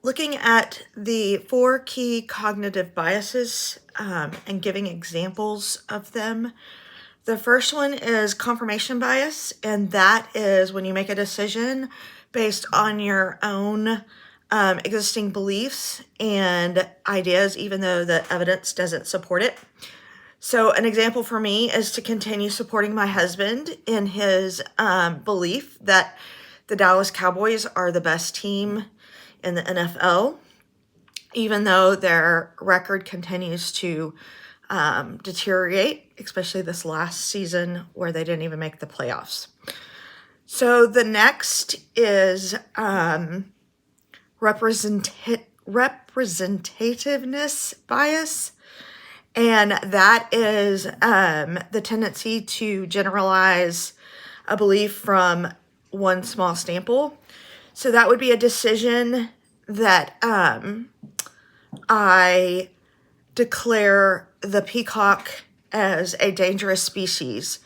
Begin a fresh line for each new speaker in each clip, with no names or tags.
looking at the 4 key cognitive biases and giving examples of them. The first one is confirmation bias, and that is when you make a decision based on your own existing beliefs and ideas, even though the evidence doesn't support it. So an example for me is to continue supporting my husband in his belief that the Dallas Cowboys are the best team in the NFL, even though their record continues to deteriorate, especially this last season where they didn't even make the playoffs. So the next is representativeness bias. And that is the tendency to generalize a belief from one small sample. So that would be a decision that I declare the peacock as a dangerous species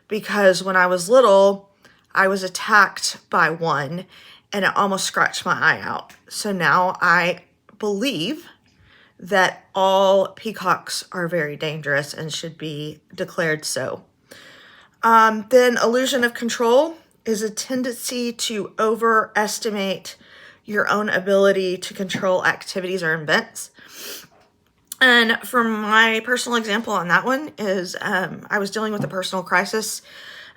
because when I was little, I was attacked by one and it almost scratched my eye out. So now I believe that all peacocks are very dangerous and should be declared so. Then illusion of control is a tendency to overestimate your own ability to control activities or events. And for my personal example on that one is I was dealing with a personal crisis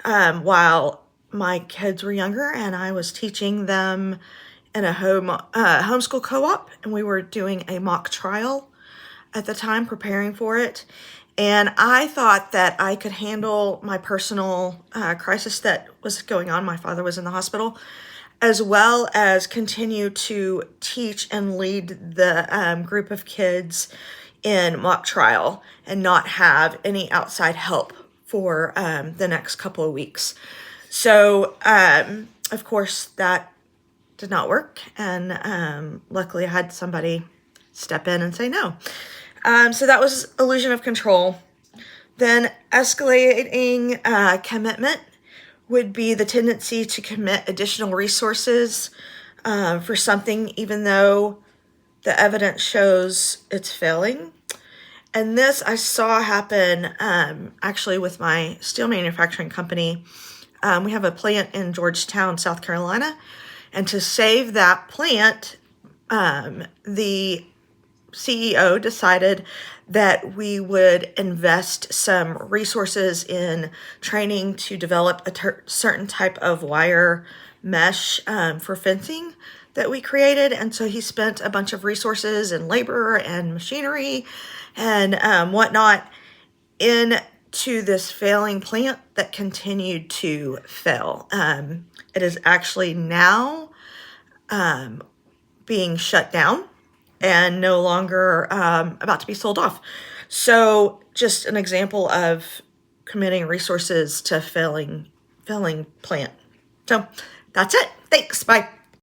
while my kids were younger, and I was teaching them in a homeschool co-op, and we were doing a mock trial at the time, preparing for it. And I thought that I could handle my personal crisis that was going on. My father was in the hospital, as well as continue to teach and lead the group of kids in mock trial and not have any outside help for the next couple of weeks. So, of course, that did not work. And luckily I had somebody step in and say no. So that was illusion of control. Then escalating commitment would be the tendency to commit additional resources for something, even though the evidence shows it's failing. And this I saw happen actually with my steel manufacturing company. We have a plant in Georgetown, South Carolina. And to save that plant, the CEO decided that we would invest some resources in training to develop a certain type of wire mesh for fencing that we created. And so he spent a bunch of resources and labor and machinery and whatnot into this failing plant that continued to fail. It is actually now being shut down and no longer about to be sold off. So just an example of committing resources to failing plant. So that's it. Thanks. Bye.